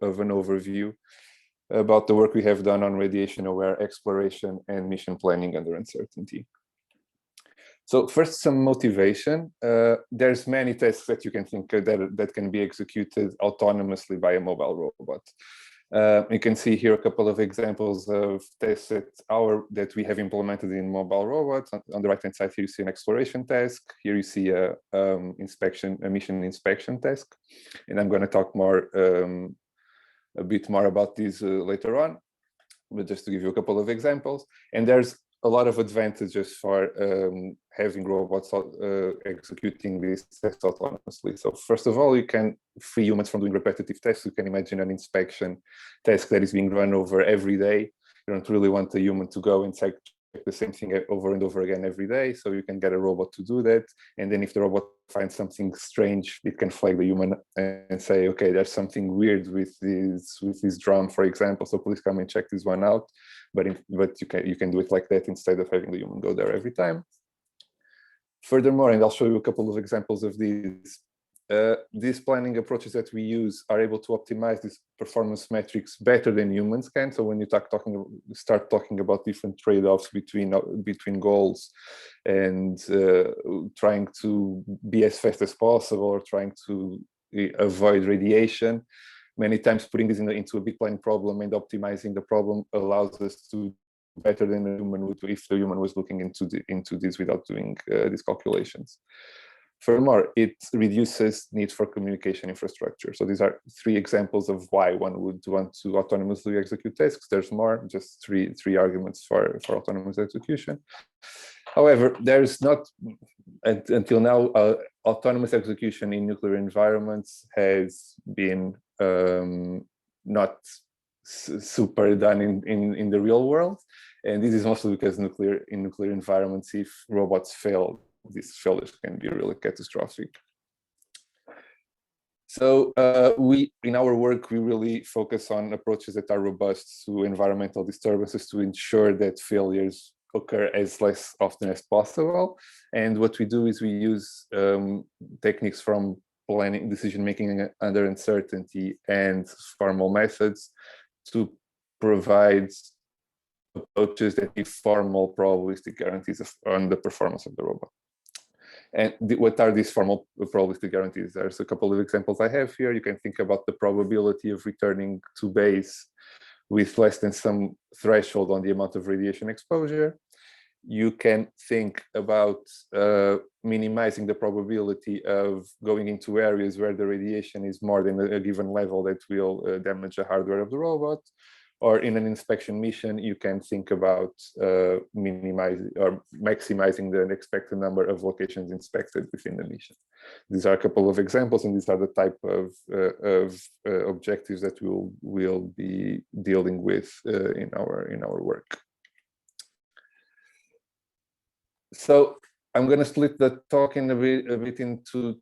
of an overview about the work we have done on radiation-aware exploration and mission planning under uncertainty. So first, some motivation. There's many tasks that you can think that can be executed autonomously by a mobile robot. You can see here a couple of examples of tests that we have implemented in mobile robots. On the right-hand side here, you see an exploration task. Here you see a mission inspection task. And I'm going to talk a bit more about these later on, but just to give you a couple of examples. And there's a lot of advantages for having robots executing these tests autonomously. So first of all, you can free humans from doing repetitive tests. You can imagine an inspection task that is being run over every day. You don't really want a human to go and check the same thing over and over again every day. So you can get a robot to do that. And then if the robot finds something strange, it can flag the human and say, okay, there's something weird with this drum, for example. So please come and check this one out. But you can do it like that instead of having the human go there every time. Furthermore, and I'll show you a couple of examples of these planning approaches that we use are able to optimize these performance metrics better than humans can. So when you start talking about different trade-offs between goals and trying to be as fast as possible or trying to avoid radiation, many times putting this into a big planning problem and optimizing the problem allows us to better than a human would if the human was looking into this without doing these calculations. Furthermore, it reduces need for communication infrastructure. So these are three examples of why one would want to autonomously execute tasks. There's more, just three arguments for autonomous execution. However, there's not, until now, autonomous execution in nuclear environments has been not super done in the real world. And this is mostly because in nuclear environments, if robots fail, these failures can be really catastrophic. So in our work, we really focus on approaches that are robust to environmental disturbances to ensure that failures occur as less often as possible. And what we do is we use techniques from planning, decision-making under uncertainty and formal methods to provide approaches that give formal probabilistic guarantees on the performance of the robot. And what are these formal probabilistic guarantees? There's a couple of examples I have here. You can think about the probability of returning to base with less than some threshold on the amount of radiation exposure. You can think about minimizing the probability of going into areas where the radiation is more than a given level that will damage the hardware of the robot. Or in an inspection mission, you can think about minimizing or maximizing the expected number of locations inspected within the mission. These are a couple of examples, and these are the type of objectives that we'll be dealing with in our work. So I'm going to split the talk in a bit into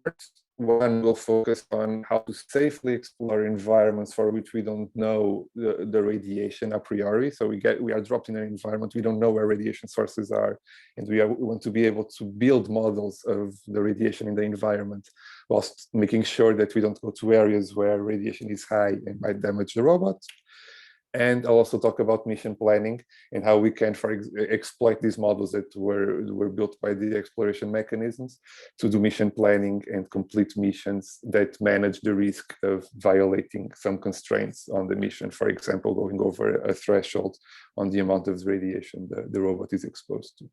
parts. One will focus on how to safely explore environments for which we don't know the radiation a priori. So we are dropped in an environment, we don't know where radiation sources are, and we want to be able to build models of the radiation in the environment whilst making sure that we don't go to areas where radiation is high and might damage the robot. And I'll also talk about mission planning and how we can exploit these models that were built by the exploration mechanisms to do mission planning and complete missions that manage the risk of violating some constraints on the mission. For example, going over a threshold on the amount of radiation the robot is exposed to.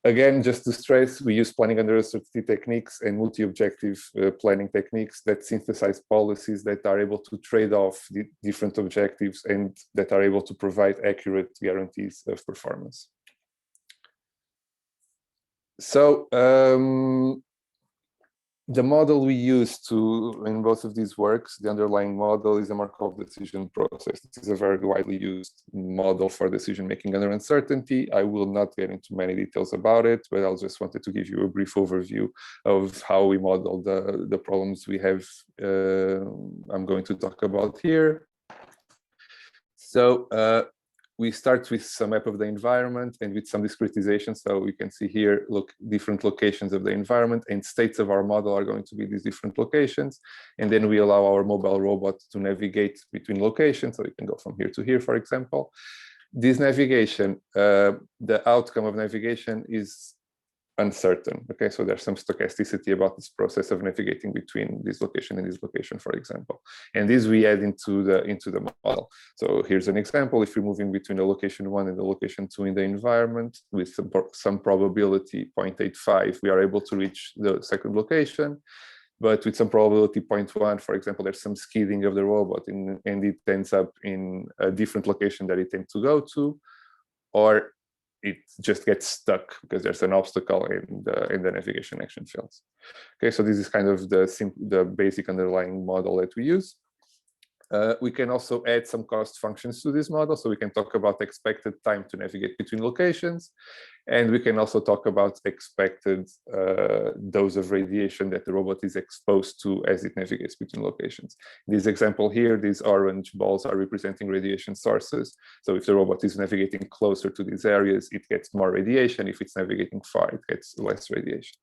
Again, just to stress, we use planning under uncertainty techniques and multi-objective planning techniques that synthesize policies that are able to trade off the different objectives and that are able to provide accurate guarantees of performance. So the model we use in both of these works, the underlying model is a Markov decision process. This is a very widely used model for decision making under uncertainty. I will not get into many details about it, but I just wanted to give you a brief overview of how we model the problems we have. I'm going to talk about here. So we start with some map of the environment and with some discretization. So we can see here, look, different locations of the environment, and states of our model are going to be these different locations. And then we allow our mobile robot to navigate between locations. So we can go from here to here, for example. This navigation, the outcome of navigation is uncertain. Okay, so there's some stochasticity about this process of navigating between this location and this location, for example. And this we add into the model. So here's an example. If you're moving between the location 1 and the location 2 in the environment with some probability 0.85, we are able to reach the second location. But with some probability 0.1, for example, there's some skidding of the robot and it ends up in a different location that it tends to go to, or it just gets stuck because there's an obstacle and the navigation action fails. Okay, so this is kind of the basic underlying model that we use. We can also add some cost functions to this model. So we can talk about expected time to navigate between locations. And we can also talk about expected dose of radiation that the robot is exposed to as it navigates between locations. In this example here, these orange balls are representing radiation sources. So if the robot is navigating closer to these areas, it gets more radiation. If it's navigating far, it gets less radiation.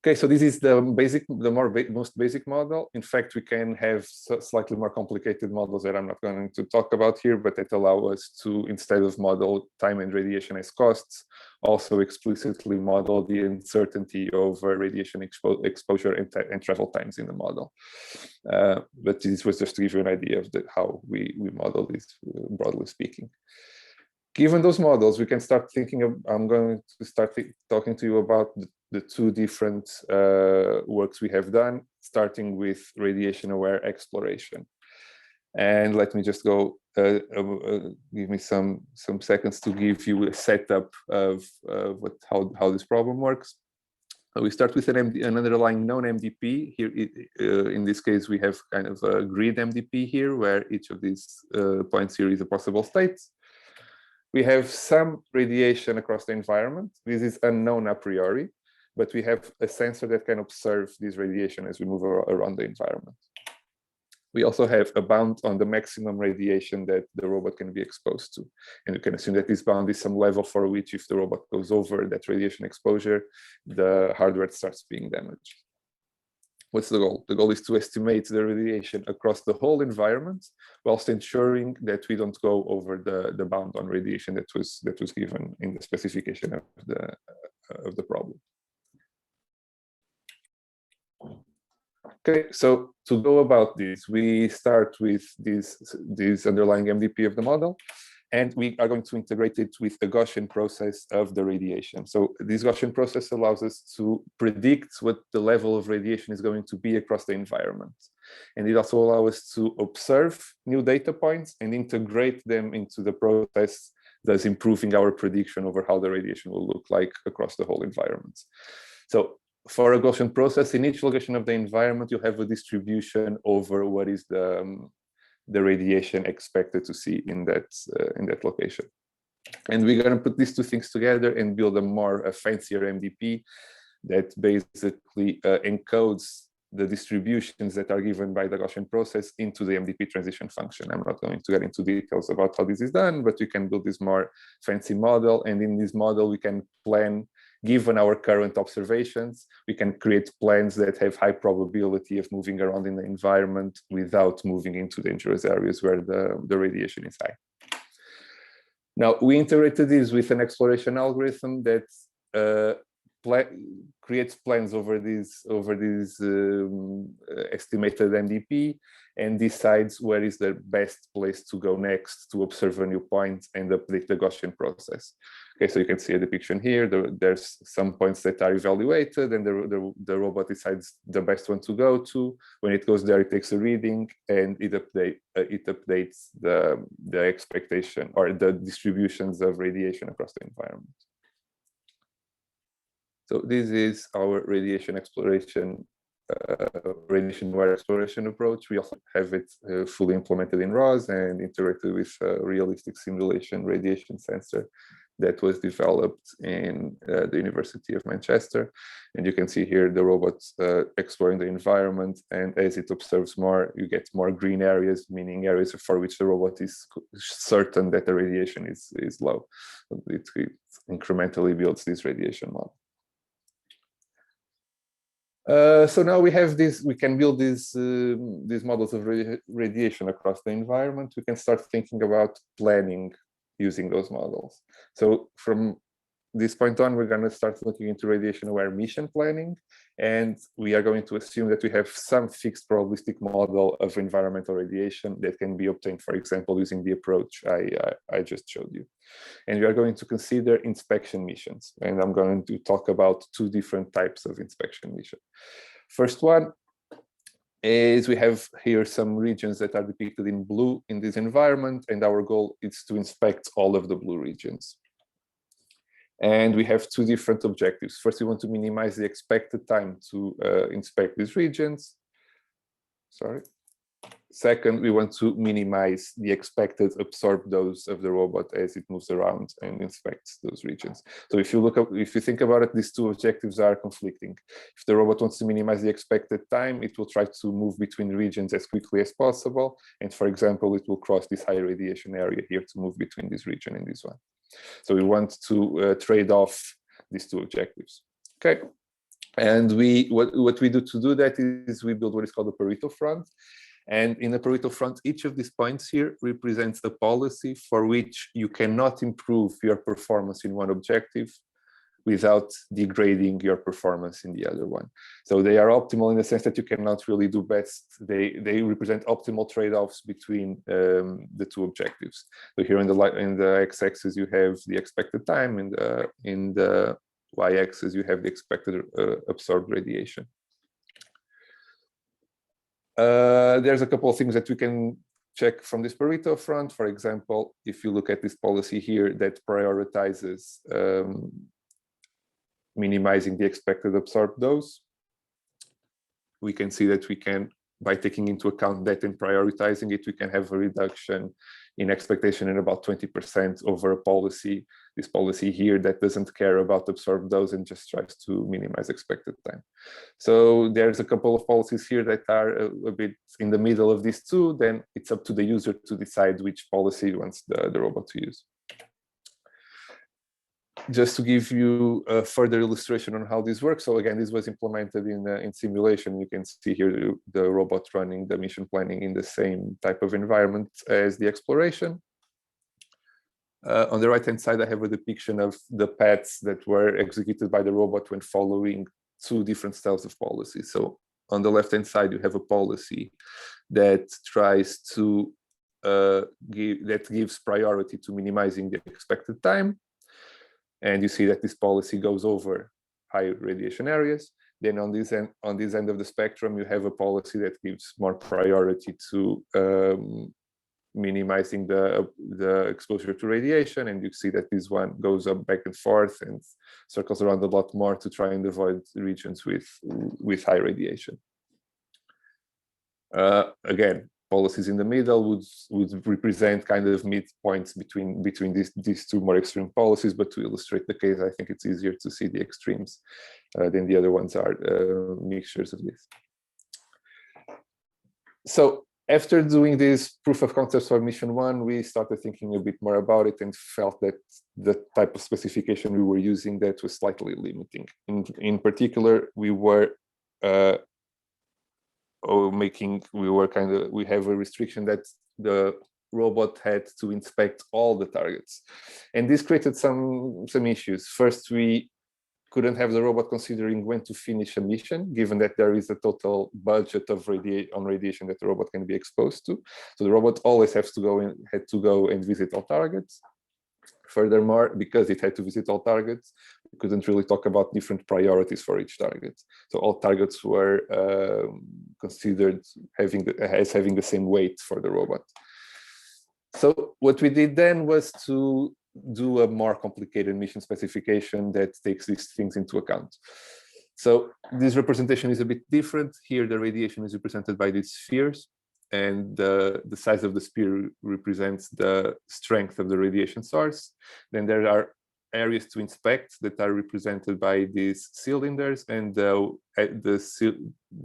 Okay, so this is the most basic model. In fact, we can have slightly more complicated models that I'm not going to talk about here, but that allow us to, instead of model time and radiation as costs, also explicitly model the uncertainty over radiation exposure and travel times in the model. But this was just to give you an idea of how we model this, broadly speaking. Given those models, we can start thinking of, I'm going to start talking to you about the two different works we have done, starting with radiation-aware exploration. And let me just go, give me some seconds to give you a setup of how this problem works. We start with an underlying known MDP. Here, in this case, we have kind of a grid MDP here, where each of these points here is a possible state. We have some radiation across the environment. This is unknown a priori, but we have a sensor that can observe this radiation as we move around the environment. We also have a bound on the maximum radiation that the robot can be exposed to. And you can assume that this bound is some level for which, if the robot goes over that radiation exposure, the hardware starts being damaged. What's the goal? The goal is to estimate the radiation across the whole environment, whilst ensuring that we don't go over the bound on radiation that was given in the specification of the problem. Okay, so to go about this, we start with this underlying MDP of the model, and we are going to integrate it with the Gaussian process of the radiation. So this Gaussian process allows us to predict what the level of radiation is going to be across the environment. And it also allows us to observe new data points and integrate them into the process, thus improving our prediction over how the radiation will look like across the whole environment. So for a Gaussian process, in each location of the environment, you have a distribution over what is the radiation expected to see in that location. And we're going to put these two things together and build a fancier MDP that basically encodes the distributions that are given by the Gaussian process into the MDP transition function. I'm not going to get into details about how this is done, but we can build this more fancy model. And in this model, we can plan, given our current observations, we can create plans that have high probability of moving around in the environment without moving into dangerous areas where the radiation is high. Now, we integrated this with an exploration algorithm that creates plans over this estimated MDP and decides where is the best place to go next to observe a new point and update the Gaussian process. Okay, so you can see a depiction here. There's some points that are evaluated, and the robot decides the best one to go to. When it goes there, it takes a reading, and it updates the expectation or the distributions of radiation across the environment. So this is our radiation exploration, radiation-aware exploration approach. We also have it fully implemented in ROS and integrated with a realistic simulation radiation sensor that was developed in the University of Manchester. And you can see here the robot exploring the environment, and as it observes more, you get more green areas, meaning areas for which the robot is certain that the radiation is low. It incrementally builds this radiation model. So now we have this, we can build these models of radiation across the environment. We can start thinking about planning using those models. So from this point on, we're going to start looking into radiation-aware mission planning, and we are going to assume that we have some fixed probabilistic model of environmental radiation that can be obtained, for example, using the approach I just showed you. And we are going to consider inspection missions, and I'm going to talk about two different types of inspection mission. First one is we have here some regions that are depicted in blue in this environment, and our goal is to inspect all of the blue regions. And we have two different objectives. First, we want to minimize the expected time to inspect these regions. Sorry. Second, we want to minimize the expected absorbed dose of the robot as it moves around and inspects those regions. So if you think about it, these two objectives are conflicting. If the robot wants to minimize the expected time, it will try to move between regions as quickly as possible. And for example, it will cross this high radiation area here to move between this region and this one. So we want to trade off these two objectives. Okay. And what we do to do that is we build what is called a Pareto front. And in the Pareto front, each of these points here represents a policy for which you cannot improve your performance in one objective without degrading your performance in the other one. So they are optimal in the sense that you cannot really do best. They represent optimal trade-offs between the two objectives. So here in the x-axis you have the expected time, and in the y-axis you have the expected absorbed radiation. There's a couple of things that we can check from this Pareto front. For example, if you look at this policy here that prioritizes minimizing the expected absorbed dose, we can see that we can, by taking into account that and prioritizing it, we can have a reduction in expectation in about 20% over a policy, this policy here that doesn't care about absorbed dose and just tries to minimize expected time. So there's a couple of policies here that are a bit in the middle of these two. Then it's up to the user to decide which policy he wants the robot to use. Just to give you a further illustration on how this works. So again, this was implemented in simulation. You can see here the robot running the mission planning in the same type of environment as the exploration. On the right-hand side, I have a depiction of the paths that were executed by the robot when following two different styles of policy. So on the left-hand side, you have a policy that tries to gives priority to minimizing the expected time. And you see that this policy goes over high radiation areas. Then on this end of the spectrum, you have a policy that gives more priority to minimizing the exposure to radiation. And you see that this one goes up back and forth and circles around a lot more to try and avoid regions with high radiation. Again, policies in the middle would represent kind of midpoints between these two more extreme policies. But to illustrate the case, I think it's easier to see the extremes than the other ones are mixtures of this. So after doing this proof of concepts for mission one, we started thinking a bit more about it and felt that the type of specification we were using that was slightly limiting. In particular, we were we have a restriction that the robot had to inspect all the targets, and this created some issues. First, we couldn't have the robot considering when to finish a mission, given that there is a total budget of radiation that the robot can be exposed to. So the robot always had to go and visit all targets. Furthermore, because it had to visit all targets, we couldn't really talk about different priorities for each target. So all targets were considered as having the same weight for the robot. So what we did then was to do a more complicated mission specification that takes these things into account. So this representation is a bit different. Here, the radiation is represented by these spheres, and the size of the sphere represents the strength of the radiation source. Then there are areas to inspect that are represented by these cylinders, and the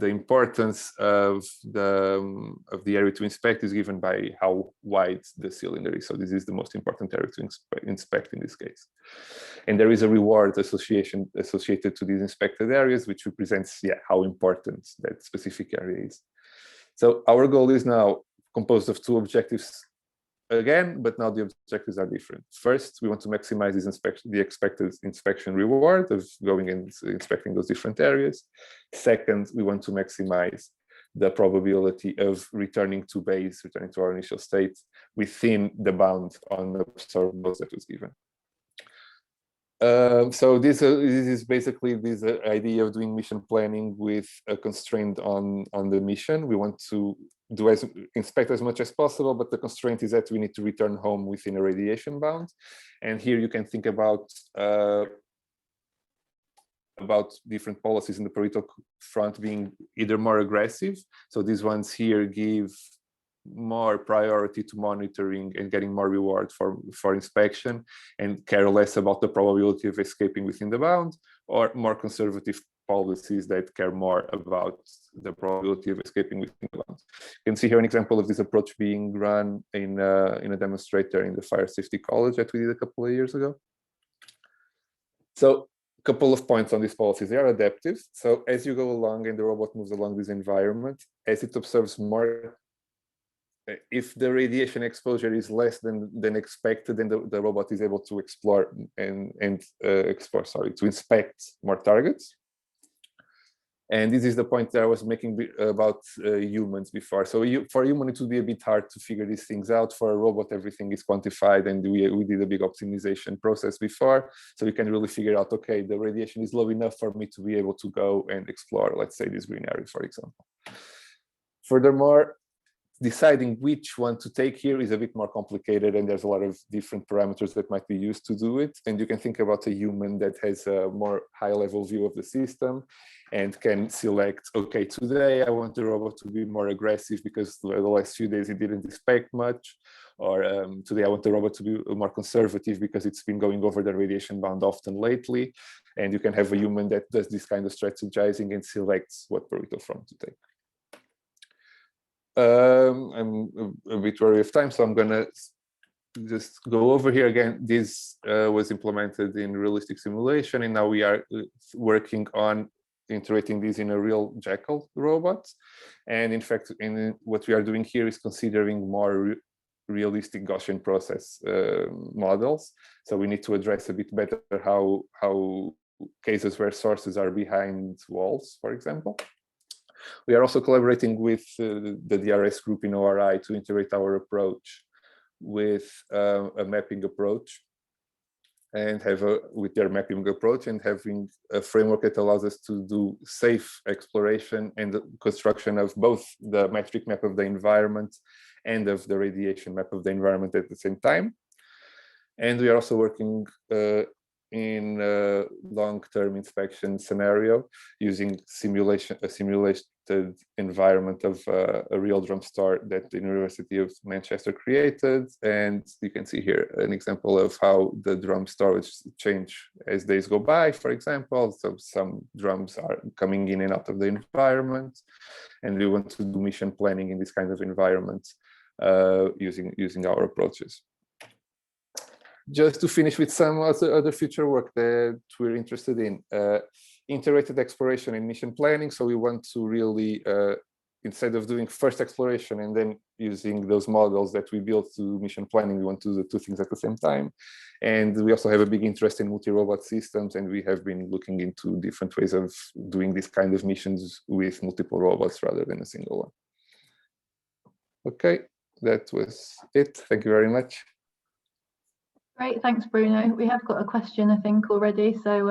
importance of the area to inspect is given by how wide the cylinder is. So this is the most important area to inspect in this case. And there is a reward associated to these inspected areas, which represents how important that specific area is. So our goal is now composed of two objectives again, but now the objectives are different. First, we want to maximize the expected inspection reward of going and inspecting those different areas. Second, we want to maximize the probability of returning to base, returning to our initial state within the bound on the observables that was given. So this is basically this idea of doing mission planning with a constraint on the mission. We want to inspect as much as possible, but the constraint is that we need to return home within a radiation bound. And here you can think about different policies in the pareto front being either more aggressive. So these ones here give more priority to monitoring and getting more reward for inspection and care less about the probability of escaping within the bound, or more conservative policies that care more about the probability of escaping within the bound. You can see here an example of this approach being run in a demonstrator in the Fire Safety College that we did a couple of years ago. So a couple of points on these policies. They are adaptive. So as you go along and the robot moves along this environment, as it observes more, if the radiation exposure is less than expected, then the robot is able to explore to inspect more targets. And this is the point that I was making about humans before. So for a human, it would be a bit hard to figure these things out. For a robot, everything is quantified, and we did a big optimization process before. So we can really figure out, okay, the radiation is low enough for me to be able to go and explore, let's say, this green area, for example. Furthermore, deciding which one to take here is a bit more complicated, and there's a lot of different parameters that might be used to do it. And you can think about a human that has a more high-level view of the system and can select, okay, today I want the robot to be more aggressive because the last few days it didn't inspect much, or today I want the robot to be more conservative because it's been going over the radiation bound often lately. And you can have a human that does this kind of strategizing and selects what pareto front to take. I'm a bit wary of time, so I'm gonna just go over here again. This was implemented in realistic simulation, and now we are working on integrating this in a real Jackal robot. And in fact, what we are doing here is considering more realistic Gaussian process models. So we need to address a bit better how cases where sources are behind walls, for example. We are also collaborating with the DRS group in ORI to integrate our approach with a mapping approach, and with their mapping approach and having a framework that allows us to do safe exploration and the construction of both the metric map of the environment and of the radiation map of the environment at the same time. And we are also working in a long-term inspection scenario using a simulated environment of a real drum store that the University of Manchester created. And you can see here an example of how the drum storage change as days go by, for example. So some drums are coming in and out of the environment, and we want to do mission planning in this kind of environment using our approaches. Just to finish with some other future work that we're interested in, integrated exploration and mission planning. So we want to really, instead of doing first exploration and then using those models that we built to mission planning, we want to do the two things at the same time. And we also have a big interest in multi-robot systems, and we have been looking into different ways of doing this kind of missions with multiple robots rather than a single one. Okay, that was it. Thank you very much. Great, thanks, Bruno. We have got a question, I think, already. So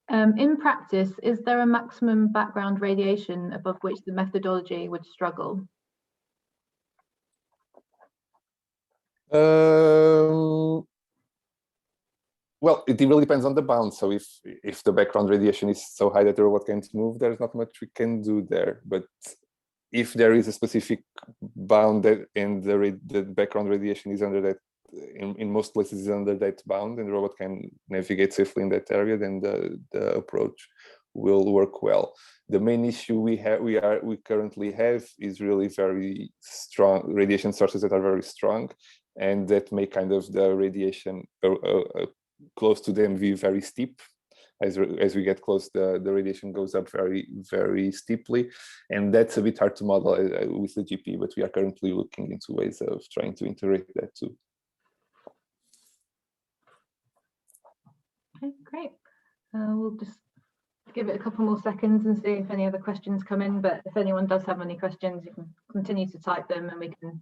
in practice, is there a maximum background radiation above which the methodology would struggle? Well, it really depends on the bound. So if the background radiation is so high that the robot can't move, there's not much we can do there. But if there is a specific bound that and the background radiation is under that in most places is under date bound and the robot can navigate safely in that area, then the approach will work well. The main issue we currently have is really very strong radiation sources that are very strong, and that make kind of the radiation close to them be very steep. As we get close, the radiation goes up very, very steeply, and that's a bit hard to model with the GP, but we are currently looking into ways of trying to integrate that too. Okay, great. We'll just give it a couple more seconds and see if any other questions come in, but if anyone does have any questions, you can continue to type them and we can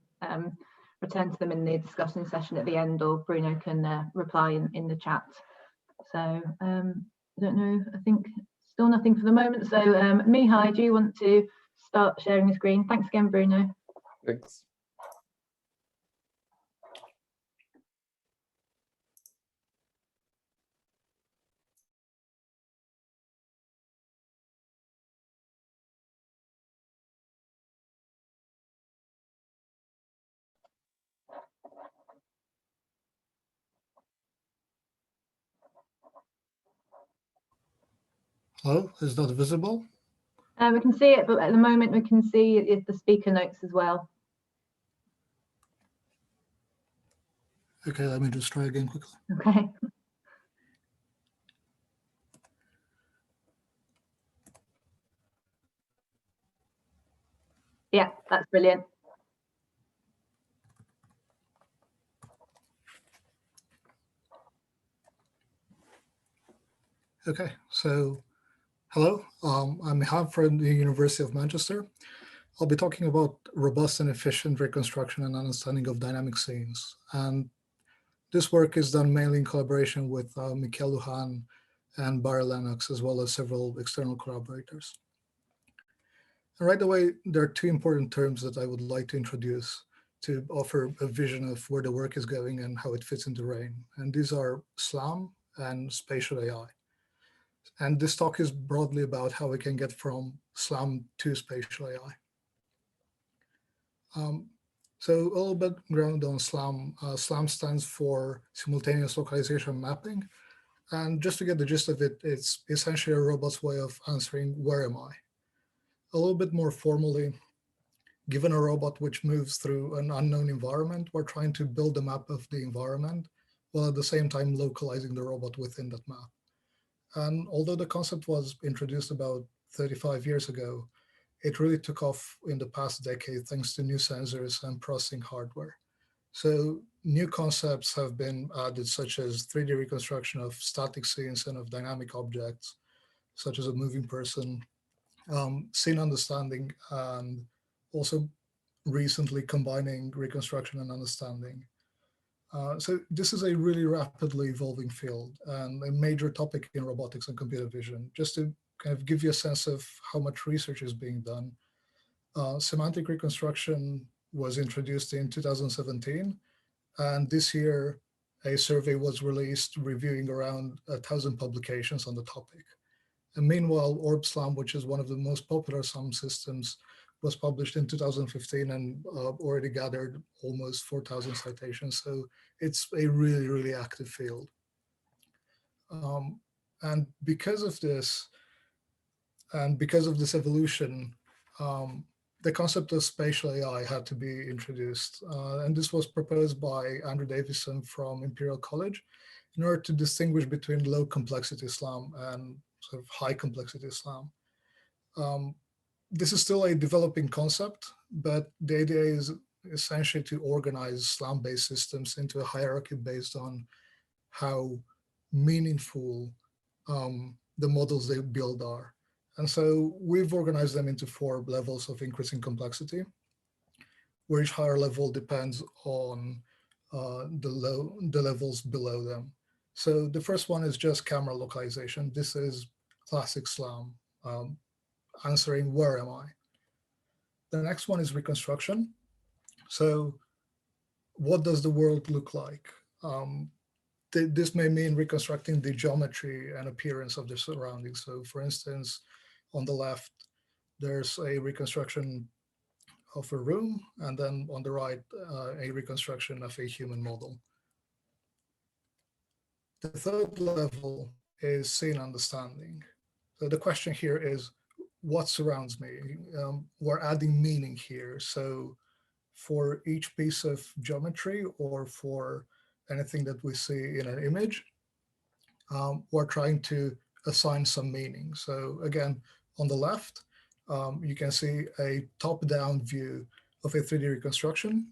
return to them in the discussion session at the end, or Bruno can reply in the chat. So I don't know, I think still nothing for the moment. So Mihai, do you want to start sharing the screen? Thanks again, Bruno. Thanks. Hello, is that visible? We can see it, but at the moment we can see the speaker notes as well. Okay, let me just try again quickly. Okay. Yeah, that's brilliant. Okay, so hello, I'm Mihai from the University of Manchester. I'll be talking about robust and efficient reconstruction and understanding of dynamic scenes. And this work is done mainly in collaboration with Michael Lujan and Barry Lennox, as well as several external collaborators. And right away, there are two important terms that I would like to introduce to offer a vision of where the work is going and how it fits into RAIN. And these are SLAM and spatial AI. And this talk is broadly about how we can get from SLAM to spatial AI. So a little bit ground on SLAM. SLAM stands for Simultaneous Localization Mapping. And just to get the gist of it, it's essentially a robot's way of answering, where am I? A little bit more formally, given a robot which moves through an unknown environment, we're trying to build a map of the environment, while at the same time localizing the robot within that map. And although the concept was introduced about 35 years ago, it really took off in the past decade thanks to new sensors and processing hardware. So new concepts have been added, such as 3D reconstruction of static scenes and of dynamic objects, such as a moving person, scene understanding, and also recently combining reconstruction and understanding. So this is a really rapidly evolving field and a major topic in robotics and computer vision. Just to kind of give you a sense of how much research is being done, semantic reconstruction was introduced in 2017, and this year a survey was released reviewing around 1,000 publications on the topic. And meanwhile, OrbSLAM, which is one of the most popular SLAM systems, was published in 2015 and already gathered almost 4,000 citations. So it's a really, really active field. And because of this, evolution, the concept of spatial AI had to be introduced. And this was proposed by Andrew Davison from Imperial College in order to distinguish between low complexity SLAM and sort of high complexity SLAM. This is still a developing concept, but the idea is essentially to organize SLAM-based systems into a hierarchy based on how meaningful the models they build are. And so we've organized them into 4 levels of increasing complexity, where each higher level depends on the levels below them. So the first one is just camera localization. This is classic SLAM, answering, where am I? The next one is reconstruction. So what does the world look like? This may mean reconstructing the geometry and appearance of the surroundings. So for instance, on the left, there's a reconstruction of a room, and then on the right, a reconstruction of a human model. The third level is seeing understanding. So the question here is, what surrounds me? We're adding meaning here. So for each piece of geometry or for anything that we see in an image, we're trying to assign some meaning. So again, on the left, you can see a top-down view of a 3D reconstruction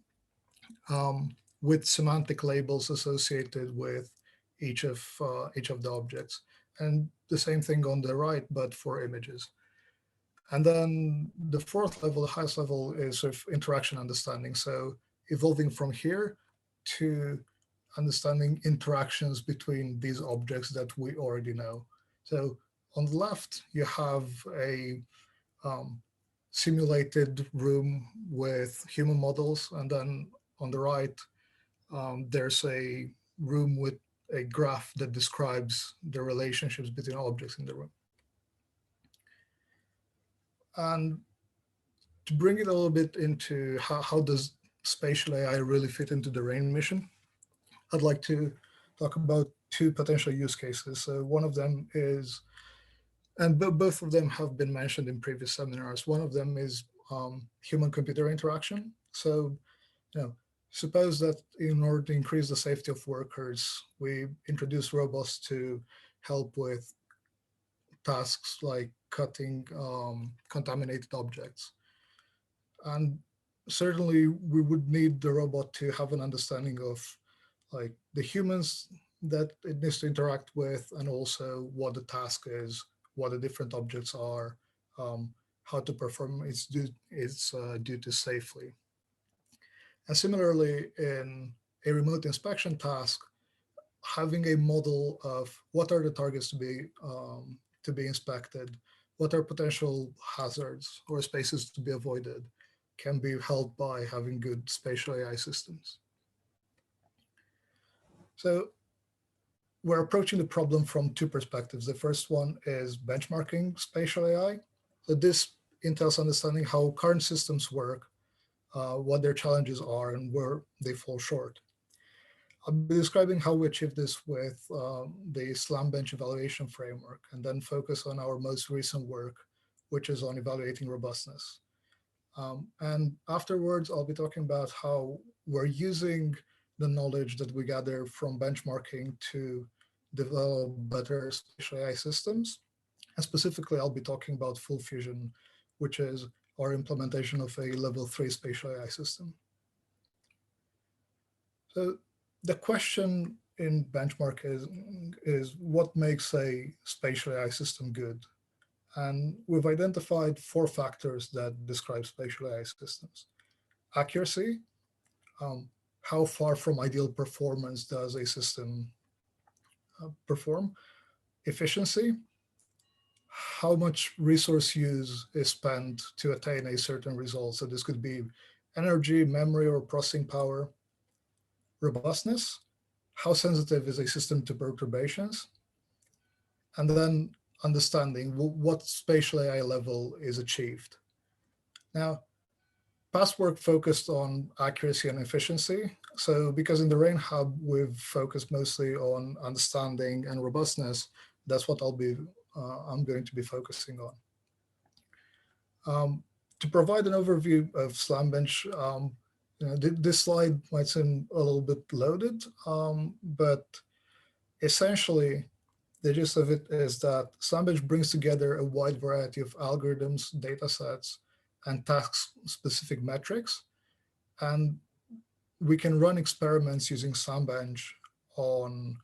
with semantic labels associated with each of the objects. And the same thing on the right, but for images. And then the fourth level, the highest level, is sort of interaction understanding. So evolving from here to understanding interactions between these objects that we already know. So on the left, you have a simulated room with human models. And then on the right, there's a room with a graph that describes the relationships between objects in the room. And to bring it a little bit into how does spatial AI really fit into the RAIN mission, I'd like to talk about two potential use cases. So one of them is, and both of them have been mentioned in previous seminars. One of them is human-computer interaction. So, suppose that in order to increase the safety of workers, we introduce robots to help with tasks like cutting contaminated objects. And certainly we would need the robot to have an understanding of like the humans that it needs to interact with, and also what the task is, what the different objects are, how to perform its duties safely. And similarly, in a remote inspection task, having a model of what are the targets to be inspected, what are potential hazards or spaces to be avoided, can be helped by having good spatial AI systems. So we're approaching the problem from two perspectives. The first one is benchmarking spatial AI. So this entails understanding how current systems work, what their challenges are, and where they fall short. I'll be describing how we achieve this with the SLAM bench evaluation framework, and then focus on our most recent work, which is on evaluating robustness. And afterwards, I'll be talking about how we're using the knowledge that we gather from benchmarking to develop better spatial AI systems. And specifically, I'll be talking about Full Fusion, which is our implementation of a level 3 spatial AI system. So the question in benchmark is what makes a spatial AI system good? And we've identified 4 factors that describe spatial AI systems. Accuracy, how far from ideal performance does a system perform? Efficiency, how much resource use is spent to attain a certain result. So this could be energy, memory, or processing power. Robustness, how sensitive is a system to perturbations? And then understanding what spatial AI level is achieved. Now, past work focused on accuracy and efficiency. So because in the RAIN Hub, we've focused mostly on understanding and robustness, that's what I'm going to be focusing on. To provide an overview of SlamBench, this slide might seem a little bit loaded, but essentially, the gist of it is that SlamBench brings together a wide variety of algorithms, data sets, and task-specific metrics. And we can run experiments using SlamBench on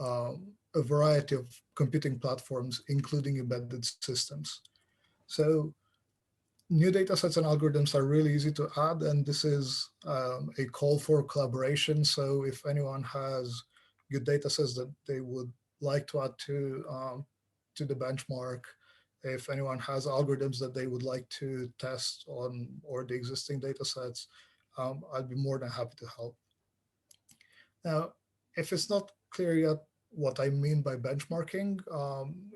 a variety of computing platforms, including embedded systems. So new data sets and algorithms are really easy to add, and this is a call for collaboration. So if anyone has good data sets that they would like to add to the benchmark, if anyone has algorithms that they would like to test on or the existing data sets, I'd be more than happy to help. Now, if it's not clear yet what I mean by benchmarking,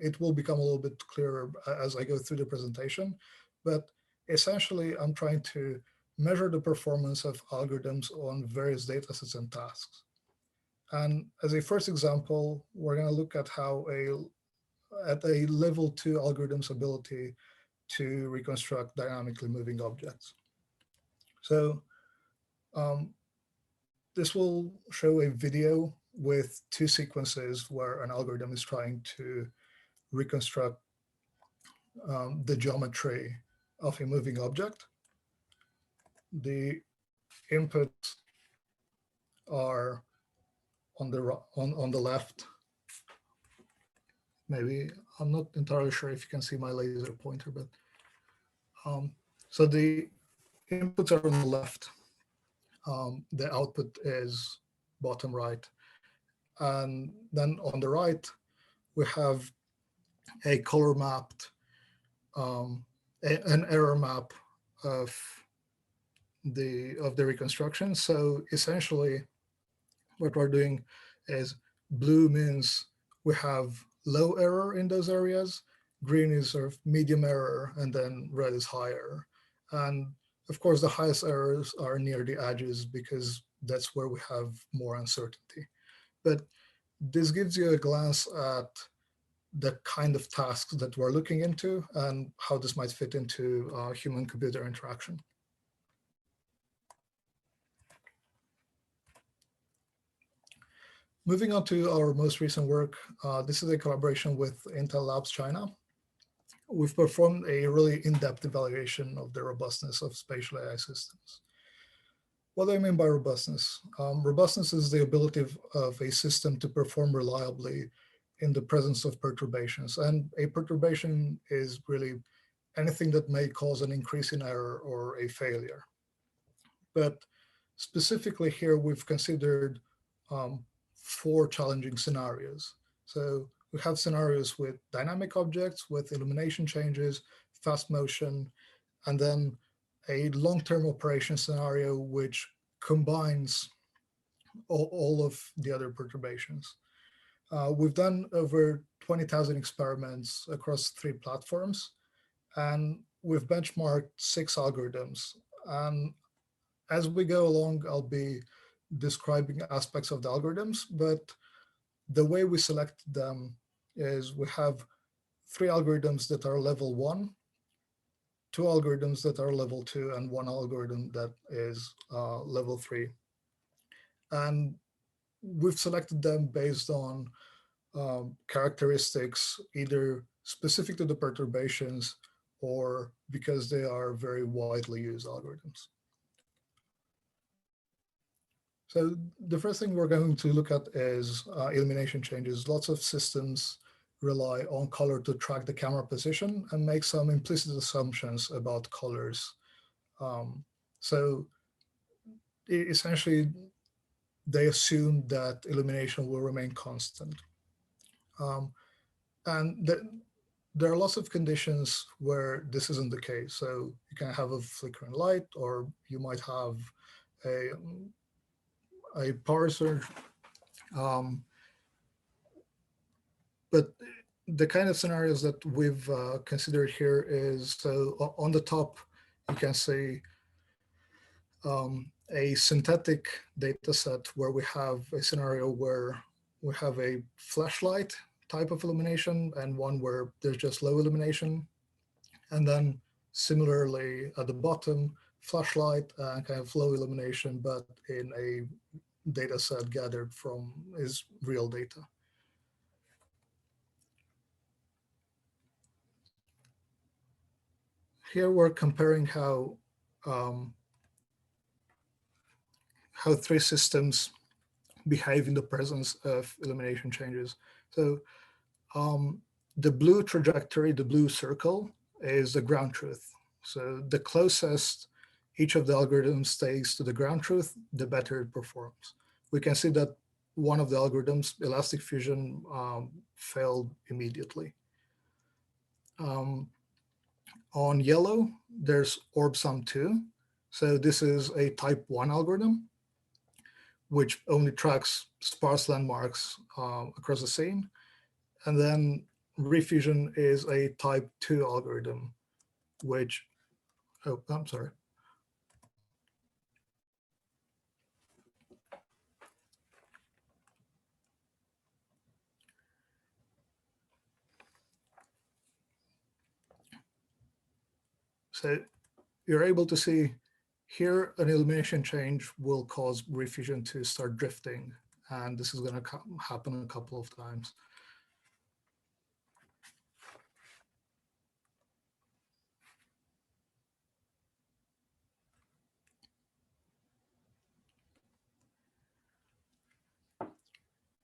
it will become a little bit clearer as I go through the presentation. But essentially, I'm trying to measure the performance of algorithms on various data sets and tasks. And as a first example, we're going to look at how at a level 2 algorithm's ability to reconstruct dynamically moving objects. So this will show a video with 2 sequences where an algorithm is trying to reconstruct the geometry of a moving object. The inputs are on the left. Maybe I'm not entirely sure if you can see my laser pointer, but so the inputs are on the left. The output is bottom right, and then on the right we have a color mapped, an error map of the reconstruction. So essentially, what we're doing is blue means we have low error in those areas, green is sort of medium error, and then red is higher. And of course, the highest errors are near the edges because that's where we have more uncertainty. But this gives you a glance at the kind of tasks that we're looking into and how this might fit into human-computer interaction. Moving on to our most recent work, this is a collaboration with Intel Labs China. We've performed a really in-depth evaluation of the robustness of spatial AI systems. What do I mean by robustness? Robustness is the ability of a system to perform reliably in the presence of perturbations. And a perturbation is really anything that may cause an increase in error or a failure. But specifically here, we've considered 4 challenging scenarios. So we have scenarios with dynamic objects, with illumination changes, fast motion, and then a long-term operation scenario which combines all of the other perturbations. We've done over 20,000 experiments across 3 platforms, and we've benchmarked 6 algorithms. And as we go along, I'll be describing aspects of the algorithms, but the way we select them is we have 3 algorithms that are level 1, 2 algorithms that are level 2, and 1 algorithm that is level 3. And we've selected them based on characteristics either specific to the perturbations or because they are very widely used algorithms. So the first thing we're going to look at is illumination changes. Lots of systems rely on color to track the camera position and make some implicit assumptions about colors. So essentially, they assume that illumination will remain constant. And there are lots of conditions where this isn't the case. So you can have a flickering light, or you might have a power surge. But the kind of scenarios that we've considered here is, so on the top, you can see a synthetic data set where we have a scenario where we have a flashlight type of illumination and one where there's just low illumination. And then similarly at the bottom, flashlight and kind of low illumination, but in a data set gathered from is real data. Here we're comparing how 3 systems behave in the presence of illumination changes. So the blue trajectory, the blue circle, is the ground truth. So the closest each of the algorithms stays to the ground truth, the better it performs. We can see that one of the algorithms, elastic fusion, failed immediately. On yellow, there's orb sum 2. So this is a type 1 algorithm, which only tracks sparse landmarks across the scene. And then refusion is a type 2 algorithm, which, oh, I'm sorry. So you're able to see here an illumination change will cause refusion to start drifting. And this is going to happen a couple of times.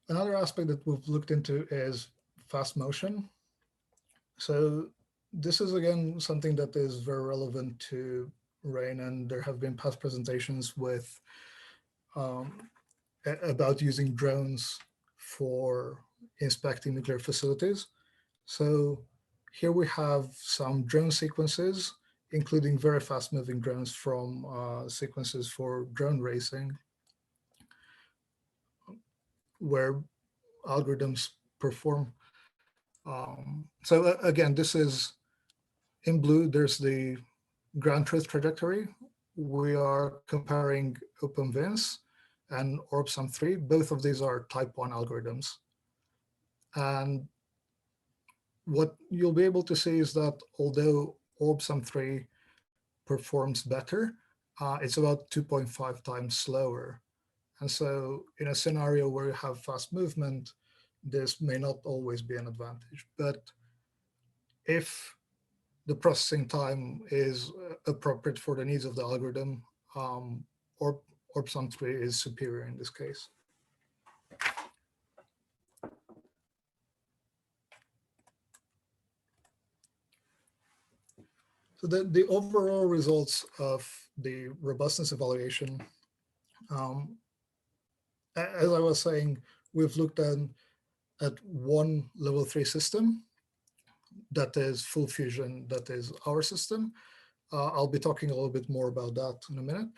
Another aspect that we've looked into is fast motion. So this is, again, something that is very relevant to rain, and there have been past presentations with about using drones for inspecting nuclear facilities. So here we have some drone sequences, including very fast-moving drones from sequences for drone racing, where algorithms perform. So again, this is in blue, there's the ground truth trajectory. We are comparing OpenVINS and OrbSUM3. Both of these are type 1 algorithms. And what you'll be able to see is that although OrbSUM3 performs better, it's about 2.5 times slower. And so in a scenario where you have fast movement, this may not always be an advantage. But if the processing time is appropriate for the needs of the algorithm, OrbSUM3 is superior in this case. So the overall results of the robustness evaluation, as I was saying, we've looked at one level 3 system, that is full fusion, that is our system. I'll be talking a little bit more about that in a minute.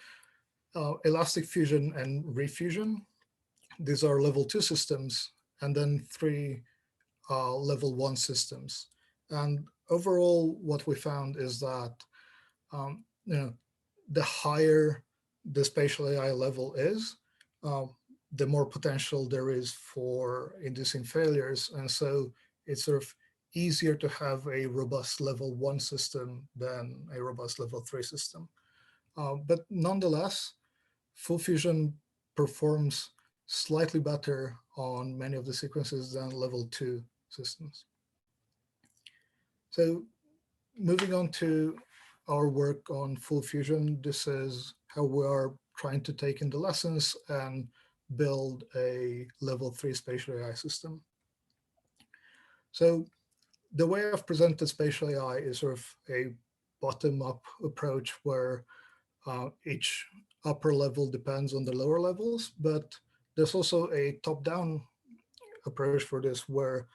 Elastic fusion and refusion, these are level 2 systems, and then 3 level 1 systems. And overall, what we found is that the higher the spatial AI level is, the more potential there is for inducing failures. And so it's sort of easier to have a robust level 1 system than a robust level 3 system. But nonetheless, full fusion performs slightly better on many of the sequences than level 2 systems. So moving on to our work on full fusion, this is how we are trying to take in the lessons and build a level 3 spatial AI system. So the way I've presented spatial AI is sort of a bottom-up approach where each upper level depends on the lower levels, but there's also a top-down approach for this where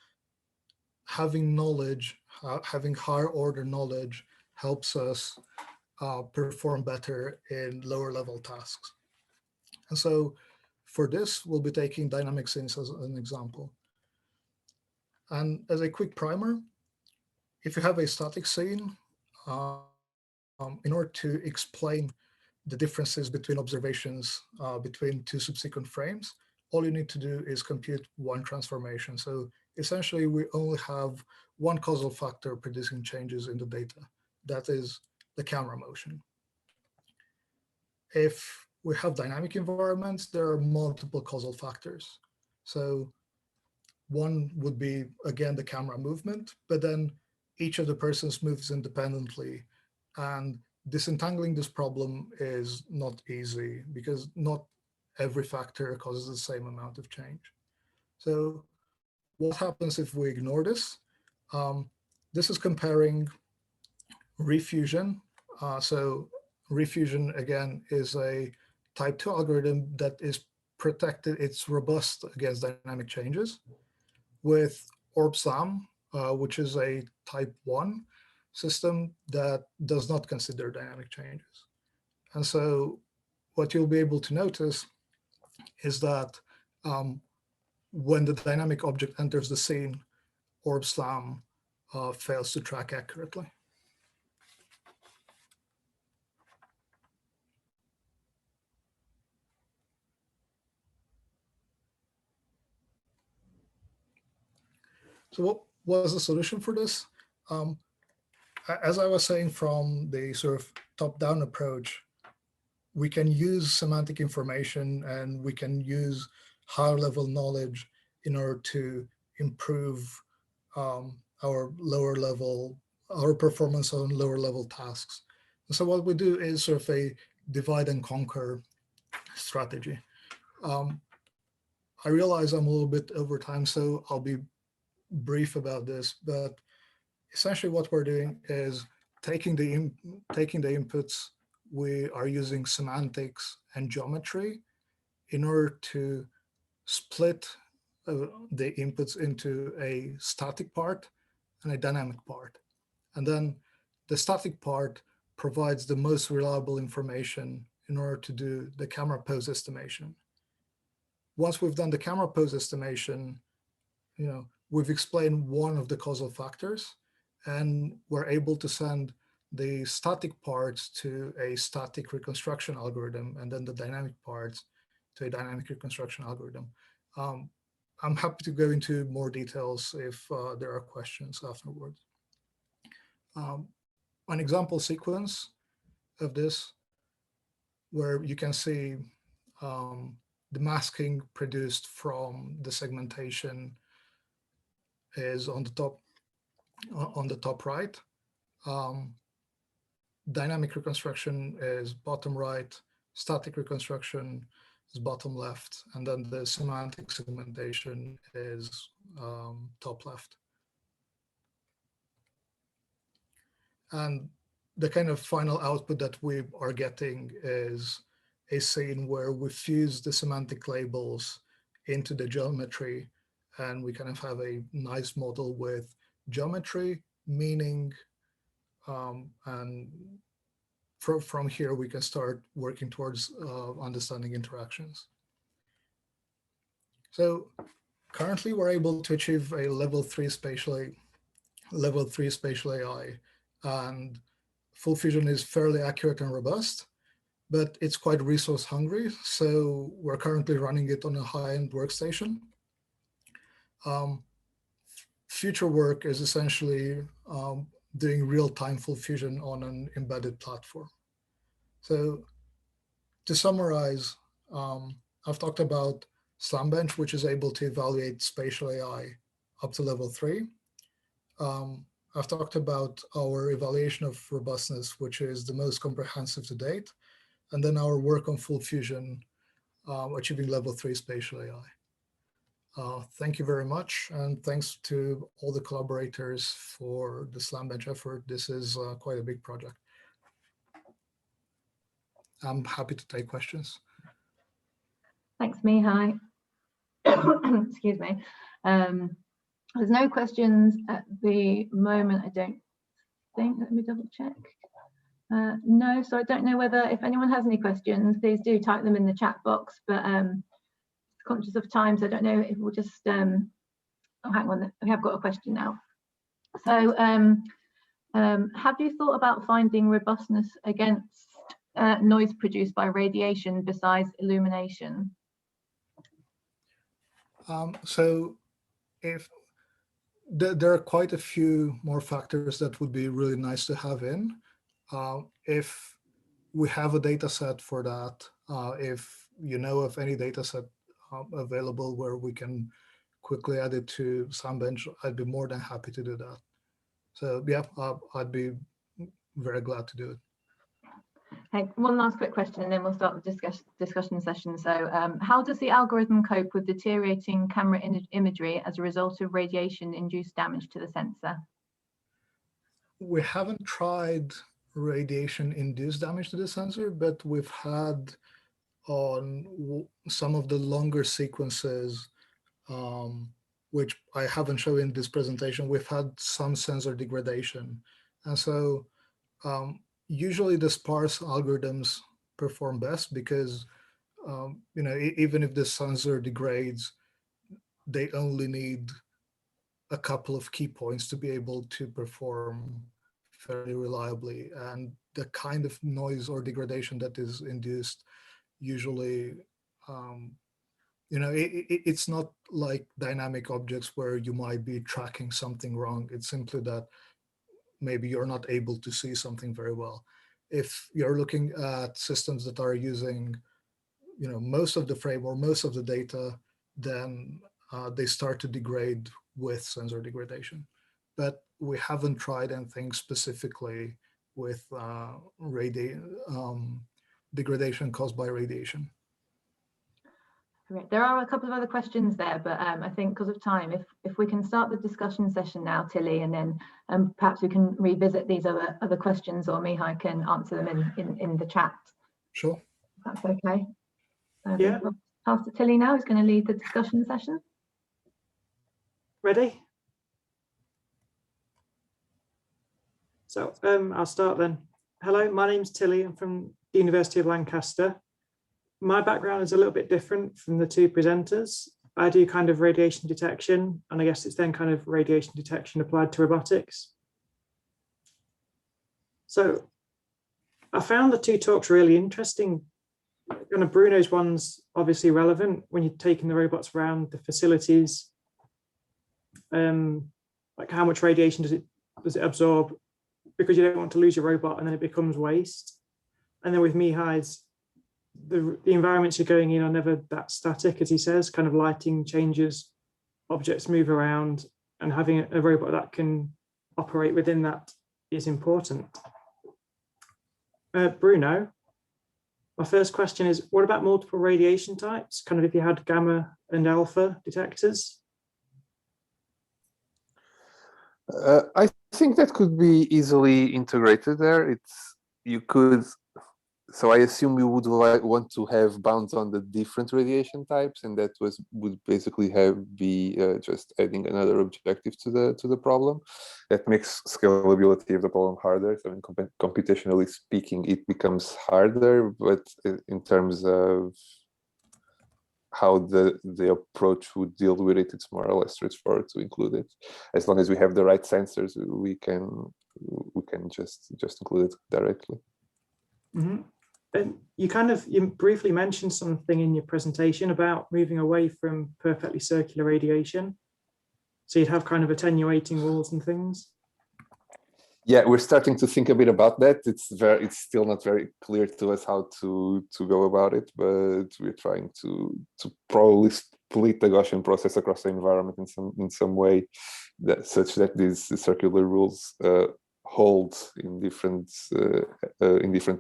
having knowledge, having higher order knowledge helps us perform better in lower level tasks. And so for this, we'll be taking dynamic scenes as an example. And as a quick primer, if you have a static scene, in order to explain the differences between observations between 2 subsequent frames, all you need to do is compute one transformation. So essentially, we only have one causal factor producing changes in the data. That is the camera motion. If we have dynamic environments, there are multiple causal factors. So one would be, again, the camera movement, but then each of the persons moves independently. And disentangling this problem is not easy because not every factor causes the same amount of change. So what happens if we ignore this? This is comparing refusion. So refusion, again, is a type 2 algorithm that is protected, it's robust against dynamic changes, with OrbSUM, which is a type 1 system that does not consider dynamic changes. And so what you'll be able to notice is that when the dynamic object enters the scene, OrbSUM fails to track accurately. So what was the solution for this? as I was saying, from the sort of top-down approach, we can use semantic information and we can use higher level knowledge in order to improve our performance on lower level tasks. And so what we do is sort of a divide and conquer strategy. I realize I'm a little bit over time, so I'll be brief about this, but essentially what we're doing is taking the inputs. We are using semantics and geometry in order to split the inputs into a static part and a dynamic part. And then the static part provides the most reliable information in order to do the camera pose estimation. Once we've done the camera pose estimation, we've explained one of the causal factors, and we're able to send the static parts to a static reconstruction algorithm, and then the dynamic parts to a dynamic reconstruction algorithm. I'm happy to go into more details if there are questions afterwards. An example sequence of this, where you can see the masking produced from the segmentation, is on the top right. Dynamic reconstruction is bottom right, static reconstruction is bottom left, and then the semantic segmentation is top left. And the kind of final output that we are getting is a scene where we fuse the semantic labels into the geometry, and we kind of have a nice model with geometry, meaning, and from here we can start working towards understanding interactions. So currently we're able to achieve a level 3 spatial AI, and full fusion is fairly accurate and robust, but it's quite resource hungry. So we're currently running it on a high-end workstation. Future work is essentially doing real-time full fusion on an embedded platform. So to summarize, I've talked about SlamBench, which is able to evaluate spatial AI up to level 3. I've talked about our evaluation of robustness, which is the most comprehensive to date, and then our work on full fusion, achieving level 3 spatial AI. Thank you very much, and thanks to all the collaborators for the SlamBench effort. This is quite a big project. I'm happy to take questions. Thanks, Mihai. Excuse me. There's no questions at the moment, I don't think. Let me double check. No, so I don't know whether, if anyone has any questions, please do type them in the chat box, but conscious of time, so I don't know if we'll just, oh, hang on, we have got a question now. So have you thought about finding robustness against noise produced by radiation besides illumination? So if there are quite a few more factors that would be really nice to have in. If we have a data set for that, if you know of any data set available where we can quickly add it to SlamBench, I'd be more than happy to do that. So yeah, I'd be very glad to do it. Okay, one last quick question and then we'll start the discussion session. So how does the algorithm cope with deteriorating camera imagery as a result of radiation-induced damage to the sensor? We haven't tried radiation-induced damage to the sensor, but we've had on some of the longer sequences, which I haven't shown in this presentation, we've had some sensor degradation. And so usually the sparse algorithms perform best because even if the sensor degrades, they only need a couple of key points to be able to perform fairly reliably. And the kind of noise or degradation that is induced usually, it's not like dynamic objects where you might be tracking something wrong. It's simply that maybe you're not able to see something very well. If you're looking at systems that are using, most of the frame or most of the data, then they start to degrade with sensor degradation. But we haven't tried anything specifically with degradation caused by radiation. There are a couple of other questions there, but I think because of time, if we can start the discussion session now, Tilly, and then perhaps we can revisit these other questions, or Mihai can answer them in the chat. Sure. That's okay. Yeah. I'll pass to Tilly now, who's going to lead the discussion session. Ready? So I'll start then. Hello, my name's Tilly. I'm from the University of Lancaster. My background is a little bit different from the two presenters. I do kind of radiation detection, and I guess it's then kind of radiation detection applied to robotics. So I found the two talks really interesting. Kind of Bruno's one's obviously relevant when you're taking the robots around the facilities. Like how much radiation does it absorb? Because you don't want to lose your robot and then it becomes waste. And then with Mihai's, the environments you're going in are never that static, as he says. Kind of lighting changes, objects move around, and having a robot that can operate within that is important. Bruno, my first question is, what about multiple radiation types? Kind of if you had gamma and alpha detectors? I think that could be easily integrated there. You could. So I assume you would want to have bounds on the different radiation types, and that would basically be just adding another objective to the problem. That makes scalability of the problem harder. So computationally speaking, it becomes harder, but in terms of how the approach would deal with it, it's more or less straightforward to include it. As long as we have the right sensors, we can just include it directly. Mm-hmm. And you briefly mentioned something in your presentation about moving away from perfectly circular radiation. So you'd have kind of attenuating walls and things. Yeah, we're starting to think a bit about that. It's still not very clear to us how to go about it, but we're trying to probably split the Gaussian process across the environment in some way, such that these circular rules hold in different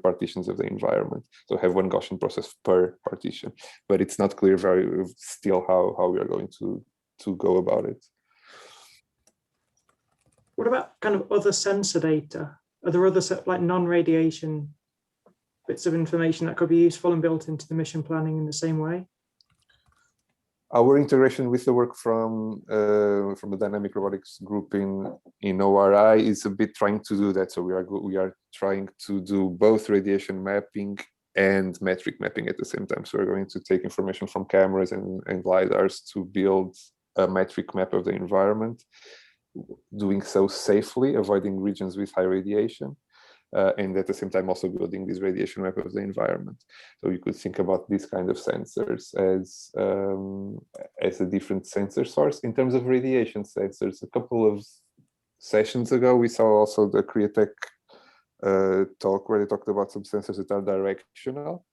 partitions of the environment. So have one Gaussian process per partition, but it's not clear still how we are going to go about it. What about kind of other sensor data? Are there other like non-radiation bits of information that could be useful and built into the mission planning in the same way? Our integration with the work from the dynamic robotics group in ORI is a bit trying to do that. So we are trying to do both radiation mapping and metric mapping at the same time. So we're going to take information from cameras and LiDARs to build a metric map of the environment, doing so safely, avoiding regions with high radiation. And at the same time also building this radiation map of the environment. So you could think about these kind of sensors as a different sensor source. In terms of radiation sensors, a couple of sessions ago, we saw also the Createch talk where they talked about some sensors that are directional.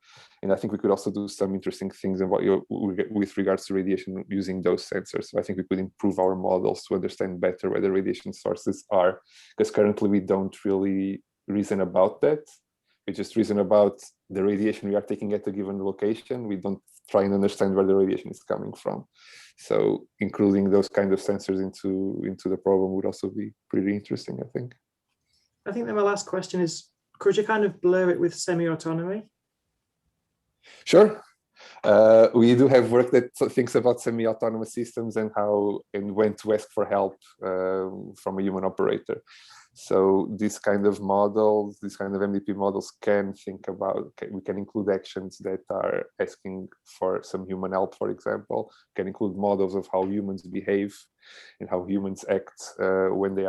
And I think we could also do some interesting things with regards to radiation using those sensors. So I think we could improve our models to understand better where the radiation sources are, because currently we don't really reason about that. We just reason about the radiation we are taking at a given location. We don't try and understand where the radiation is coming from. So including those kind of sensors into the problem would also be pretty interesting, I think. I think then my last question is, could you kind of blur it with semi-autonomy? Sure. We do have work that thinks about semi-autonomous systems and when to ask for help from a human operator. So these kind of models, these kind of MDP models can think about, we can include actions that are asking for some human help, for example, can include models of how humans behave and how humans act when they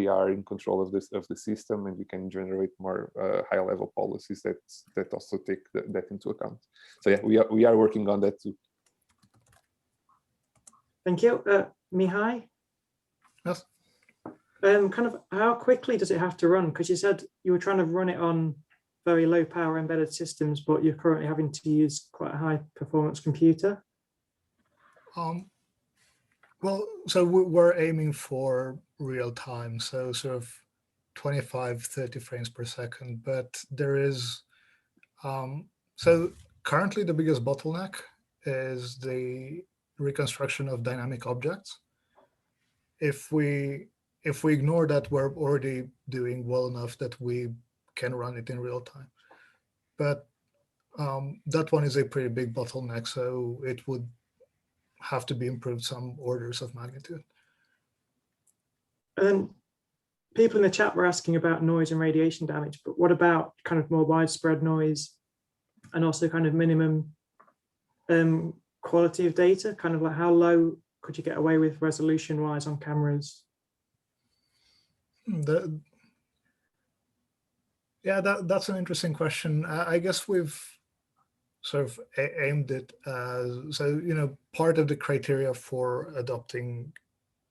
are in control of the system, and we can generate more high level policies that also take that into account. So yeah, we are working on that too. Thank you. Mihai? Yes. Kind of how quickly does it have to run? Because you said you were trying to run it on very low power embedded systems, but you're currently having to use quite a high performance computer. Well, so we're aiming for real time, so sort of 25, 30 frames per second, but there is, so currently the biggest bottleneck is the reconstruction of dynamic objects. If we ignore that, we're already doing well enough that we can run it in real time. But that one is a pretty big bottleneck, so it would have to be improved some orders of magnitude. And then people in the chat were asking about noise and radiation damage, but what about kind of more widespread noise and also kind of minimum quality of data? Kind of like how low could you get away with resolution wise on cameras? That's an interesting question. I guess we've sort of aimed it as, so, you know, part of the criteria for adopting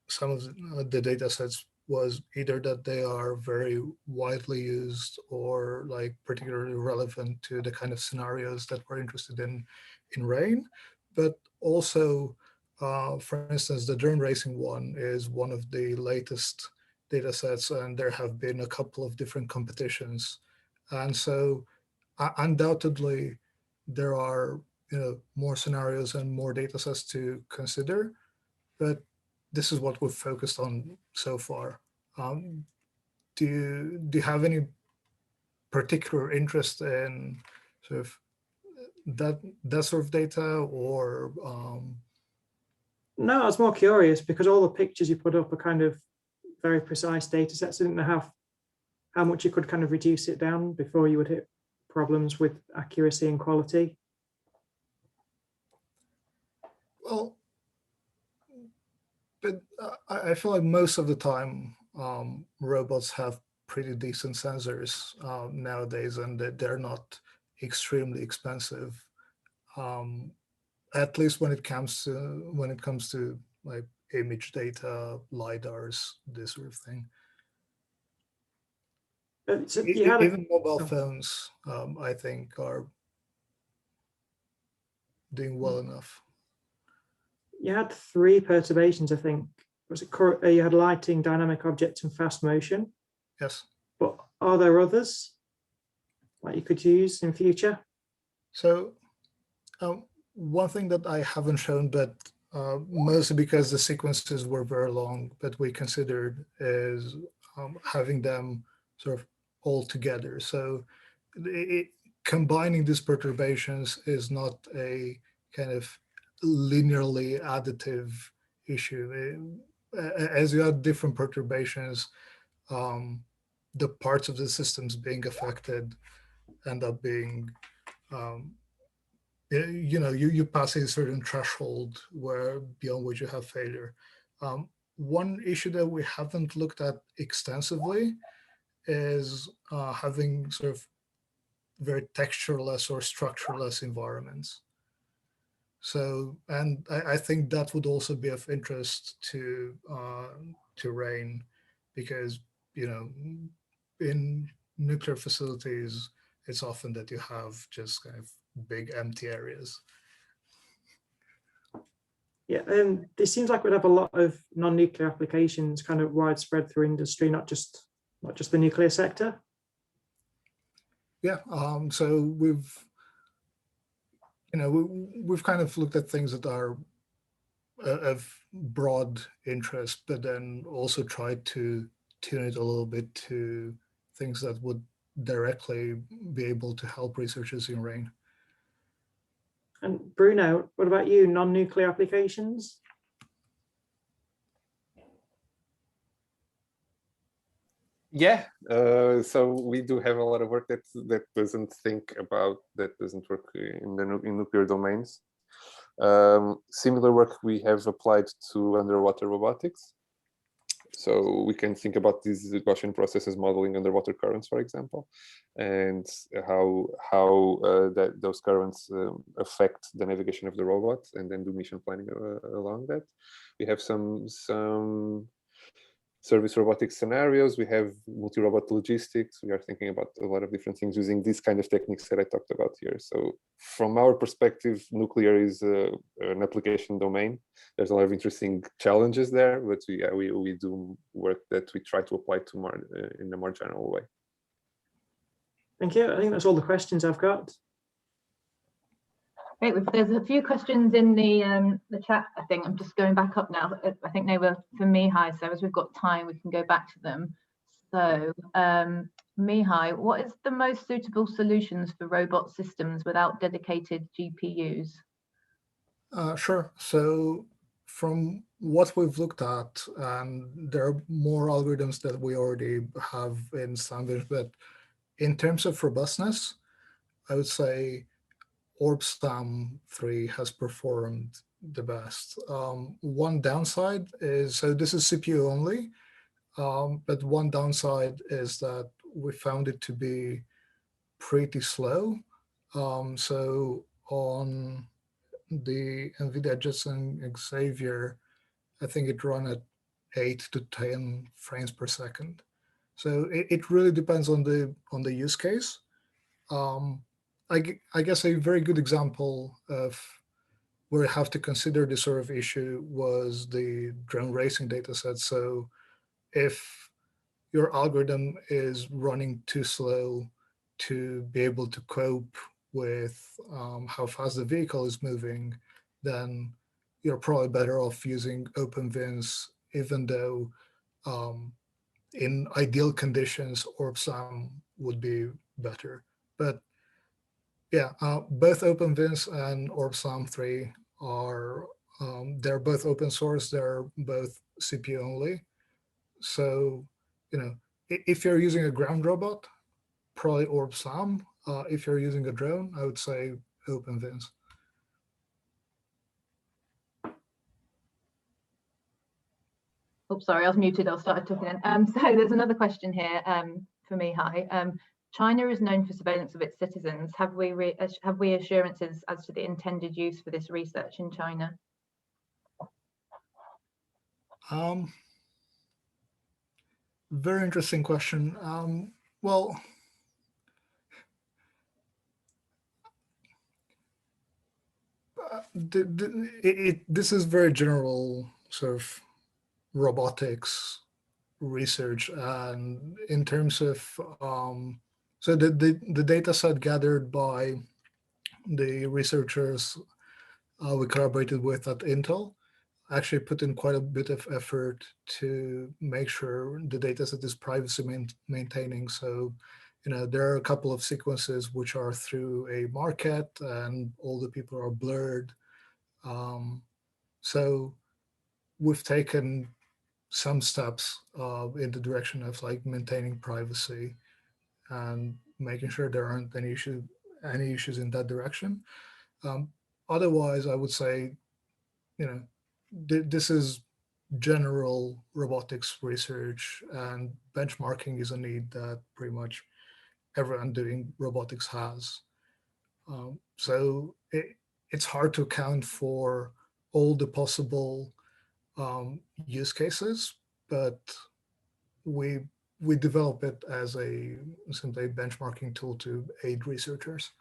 some of the data sets was either that they are very widely used or like particularly relevant to the kind of scenarios that we're interested in rain, but also, for instance, the drone racing one is one of the latest data sets, and there have been a couple of different competitions. And so undoubtedly, there are, you know, more scenarios and more data sets to consider, but this is what we've focused on so far. Do you have any particular interest in sort of that sort of data, or? No, I was more curious because all the pictures you put up are kind of very precise data sets. I didn't know how much you could kind of reduce it down before you would hit problems with accuracy and quality. Well, but I feel like most of the time robots have pretty decent sensors nowadays, and they're not extremely expensive. At least when it comes to like image data, lidars, this sort of thing. So you had Even mobile phones, I think, are doing well enough. You had 3 perturbations, I think. Was it you had lighting, dynamic objects, and fast motion? Yes. But are there others that you could use in future? So one thing that I haven't shown, but mostly because the sequences were very long, but we considered is having them sort of all together. So combining these perturbations is not a kind of linearly additive issue. As you have different perturbations, the parts of the systems being affected end up being, you know, you pass a certain threshold where beyond which you have failure. One issue that we haven't looked at extensively is having sort of very textureless or structureless environments. So, and I think that would also be of interest to RAIN, because, you know, in nuclear facilities, it's often that you have just kind of big empty areas. Yeah, it seems like we'd have a lot of non-nuclear applications kind of widespread through industry, not just the nuclear sector. Yeah, so we've kind of looked at things that are of broad interest, but then also tried to tune it a little bit to things that would directly be able to help researchers in RAIN. And Bruno, what about you? Non-nuclear applications? Yeah, so we do have a lot of work that doesn't work in nuclear domains. Similar work we have applied to underwater robotics. So we can think about these Gaussian processes modeling underwater currents, for example, and how those currents affect the navigation of the robot, and then do mission planning along that. We have some service robotics scenarios. We have multi-robot logistics. We are thinking about a lot of different things using these kind of techniques that I talked about here. So from our perspective, nuclear is an application domain. There's a lot of interesting challenges there, but we do work that we try to apply to more in a more general way. Thank you. I think that's all the questions I've got. Great. There's a few questions in the chat. I think I'm just going back up now. I think they were for Mihai. So as we've got time, we can go back to them. So Mihai, what is the most suitable solutions for robot systems without dedicated GPUs? Sure. So from what we've looked at, and there are more algorithms that we already have in standards, but in terms of robustness, I would say OrbSAM 3 has performed the best. One downside is, so this is CPU only, but one downside is that we found it to be pretty slow. So on the NVIDIA Jetson Xavier, I think it ran at 8 to 10 frames per second. So it really depends on the use case. I guess a very good example of where I have to consider this sort of issue was the drone racing dataset. So if your algorithm is running too slow to be able to cope with how fast the vehicle is moving, then you're probably better off using OpenVINS, even though in ideal conditions, OrbSAM would be better. But yeah, both OpenVINS and OrbSAM 3 are, they're both open source, they're both CPU only. So, if you're using a ground robot, probably OrbSAM. If you're using a drone, I would say OpenVINS. Oh, sorry, I was muted. I started talking then. So there's another question here for Mihai. China is known for surveillance of its citizens. Have we assurances as to the intended use for this research in China? Very interesting question. Well, this is very general sort of robotics research, and in terms of so the data set gathered by the researchers we collaborated with at Intel actually put in quite a bit of effort to make sure the data set is privacy maintaining. So, there are a couple of sequences which are through a market and all the people are blurred. So we've taken some steps in the direction of like maintaining privacy and making sure there aren't any issues in that direction. Otherwise, I would say, this is general robotics research, and benchmarking is a need that pretty much everyone doing robotics has. So it's hard to account for all the possible use cases, but we develop it as simply a benchmarking tool to aid researchers.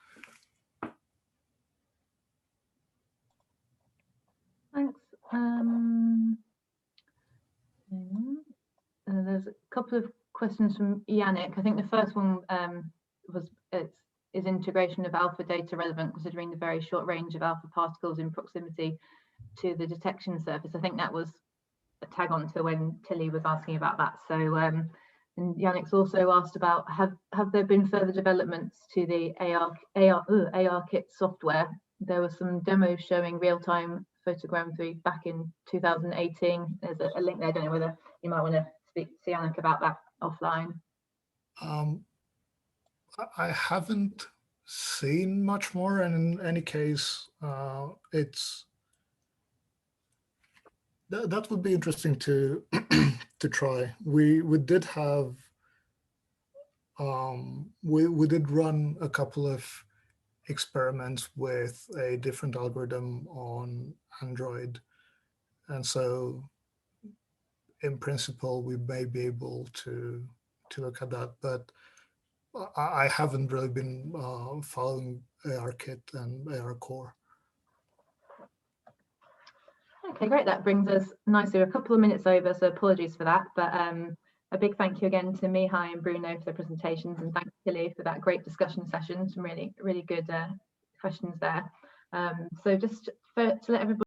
Thanks. There's a couple of questions from Yannick. I think the first one is integration of alpha data relevant considering the very short range of alpha particles in proximity to the detection surface. I think that was a tag on to when Tilly was asking about that. So and Yannick's also asked about have there been further developments to the ARKit software? There were some demos showing real-time photogrammetry back in 2018. There's a link there. I don't know whether you might want to speak to Yannick about that offline. I haven't seen much more, and in any case, that would be interesting to to try. We did have we did run a couple of experiments with a different algorithm on Android, and so in principle, we may be able to look at that, but I haven't really been following ARKit and ARCore. Okay, great. That brings us nicely a couple of minutes over, so apologies for that. But a big thank you again to Mihai and Bruno for their presentations, and thanks Tilly for that great discussion session. Some really good questions there. So just to let everybody